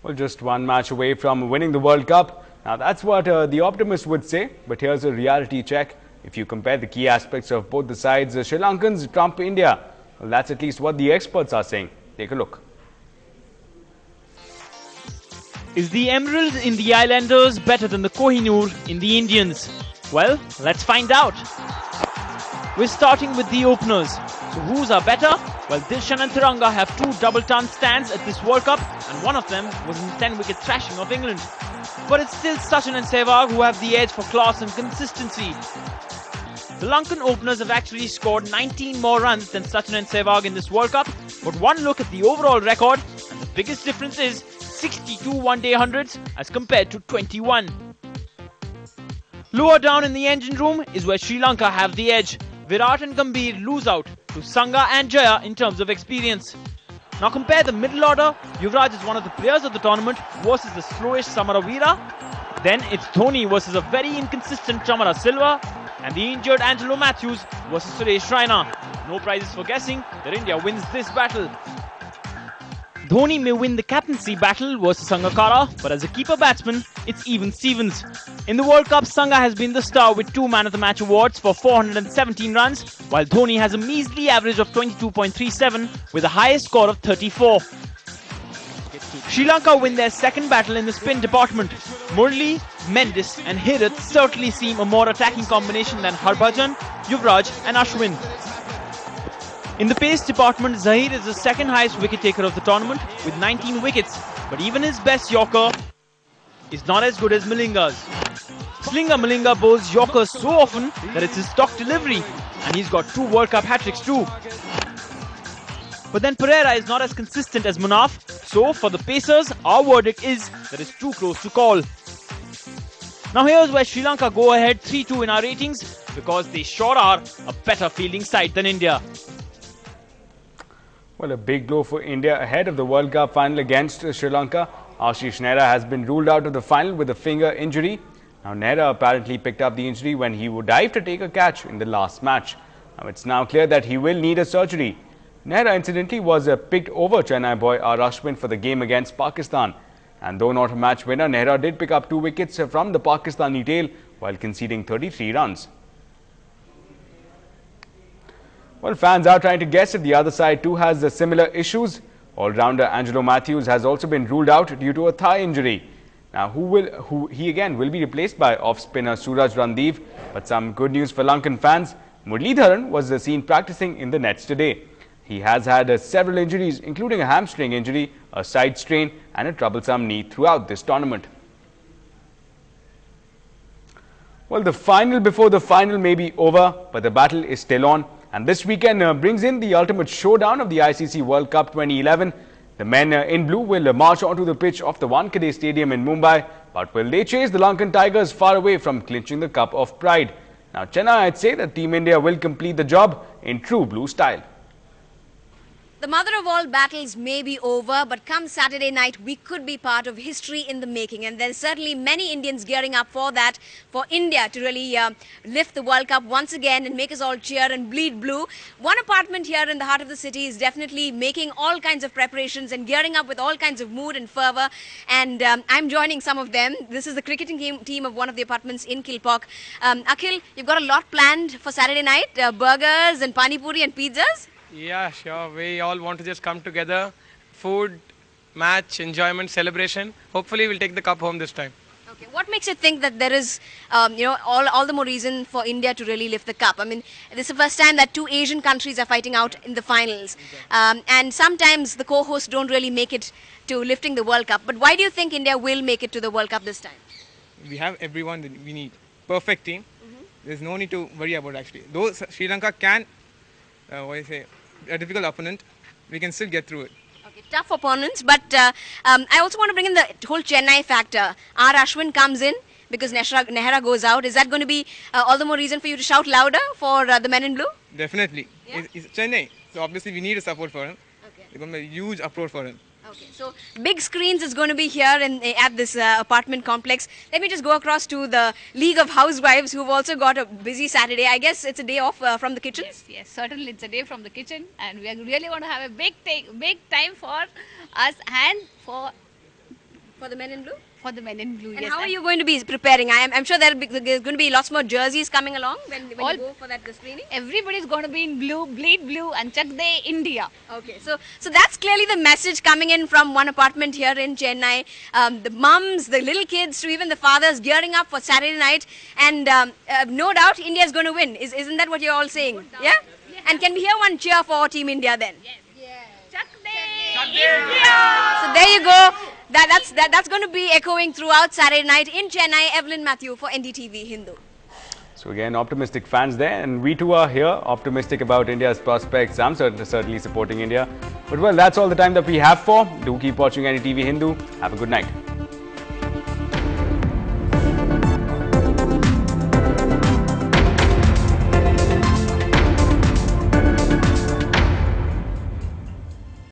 Well, just one match away from winning the World Cup. Now, that's what the optimists would say. But here's a reality check. If you compare the key aspects of both the sides, Sri Lankans trump India. Well, that's at least what the experts are saying. Take a look. Is the Emerald in the Islanders better than the Kohinoor in the Indians? Well, let's find out. We're starting with the openers. So whose are better? Well, Dilshan and Tiranga have two double-ton stands at this World Cup, and one of them was in the 10-wicket thrashing of England. But it's still Sachin and Sehwag who have the edge for class and consistency. The Lankan openers have actually scored 19 more runs than Sachin and Sehwag in this World Cup, but one look at the overall record, and the biggest difference is 62 one-day hundreds as compared to 21. Lower down in the engine room is where Sri Lanka have the edge. Virat and Gambhir lose out to Sangha and Jaya in terms of experience. Now compare the middle order. Yuvraj is one of the players of the tournament versus the slowish Samaravira. Then it's Dhoni versus a very inconsistent Chamara Silva. And the injured Angelo Matthews versus Suresh Raina. No prizes for guessing that India wins this battle. Dhoni may win the captaincy battle versus Sangakkara, but as a keeper batsman, it's even Stevens. In the World Cup, Sangha has been the star with 2 Man of the Match awards for 417 runs, while Dhoni has a measly average of 22.37 with a highest score of 34. Sri Lanka win their second battle in the spin department. Murli, Mendes and Hirath certainly seem a more attacking combination than Harbhajan, Yuvraj and Ashwin. In the pace department, Zahir is the second highest wicket taker of the tournament with 19 wickets, but even his best Yorker is not as good as Malinga's. Slinger Malinga bowls Yorkers so often that it's his stock delivery, and he's got 2 World Cup hat-tricks too. But then Pereira is not as consistent as Munaf, so for the Pacers, our verdict is that it's too close to call. Now here's where Sri Lanka go ahead 3-2 in our ratings, because they sure are a better fielding side than India. Well, a big blow for India ahead of the World Cup final against Sri Lanka. Ashish Nehra has been ruled out of the final with a finger injury. Now, Nehra apparently picked up the injury when he would dive to take a catch in the last match. Now, it's now clear that he will need a surgery. Nehra, incidentally, was picked over Chennai boy R. Ashwin for the game against Pakistan. And though not a match winner, Nehra did pick up 2 wickets from the Pakistani tail while conceding 33 runs. Well, fans are trying to guess if the other side too has similar issues. All-rounder Angelo Matthews has also been ruled out due to a thigh injury. Now, he again will be replaced by off-spinner Suraj Randeep. But some good news for Lankan fans. Muralidharan was seen practicing in the nets today. He has had several injuries, including a hamstring injury, a side strain and a troublesome knee throughout this tournament. Well, the final before the final may be over, but the battle is still on. And this weekend brings in the ultimate showdown of the ICC World Cup 2011. The men in blue will march onto the pitch of the Wankhede Stadium in Mumbai. But will they chase the Lankan Tigers far away from clinching the Cup of Pride? Now, Chennai, I'd say that Team India will complete the job in true blue style. The mother of all battles may be over, but come Saturday night, we could be part of history in the making. And there's certainly many Indians gearing up for that, for India to really lift the World Cup once again and make us all cheer and bleed blue. One apartment here in the heart of the city is definitely making all kinds of preparations and gearing up with all kinds of mood and fervour. And I'm joining some of them. This is the cricketing team of one of the apartments in Kilpauk. Akhil, you've got a lot planned for Saturday night, burgers and pani puri and pizzas? Yeah, sure. We all want to just come together. Food, match, enjoyment, celebration. Hopefully, we'll take the cup home this time. Okay. What makes you think that there is, all the more reason for India to really lift the cup? I mean, this is the first time that 2 Asian countries are fighting out in the finals. And sometimes the co-hosts don't really make it to lifting the World Cup. But why do you think India will make it to the World Cup this time? We have everyone that we need. Perfect team. There's no need to worry about actually. Though Sri Lanka can, a difficult opponent, we can still get through it. Okay, tough opponents, but I also want to bring in the whole Chennai factor. R. Ashwin comes in because Nehra goes out. Is that going to be all the more reason for you to shout louder for the men in blue? Definitely. Yeah? It's Chennai, so obviously we need a support for him. Okay. It's going to be a huge approach for him. Okay, so big screens is going to be here at this apartment complex. Let me just go across to the League of Housewives who've also got a busy Saturday. I guess it's a day off from the kitchen? Yes, certainly it's a day from the kitchen, and we are really going to have a big time for us and for For the men in blue? For the men in blue, And yes. how are you going to be preparing? I'm sure there's going to be lots more jerseys coming along when you go for that screening. Everybody's going to be in blue, bleed blue, and check the India. Okay, so that's clearly the message coming in from one apartment here in Chennai. The mums, the little kids, to even the fathers gearing up for Saturday night, and no doubt India is going to win. Isn't that what you're all saying? Yeah? And can we hear one cheer for Team India then? Yes. Check the India. So there you go. That's going to be echoing throughout Saturday night in Chennai. Evelyn Matthew for NDTV Hindu. So again, optimistic fans there, and we too are here, optimistic about India's prospects. I'm certainly supporting India. But well, that's all the time that we have for. Do keep watching NDTV Hindu. Have a good night.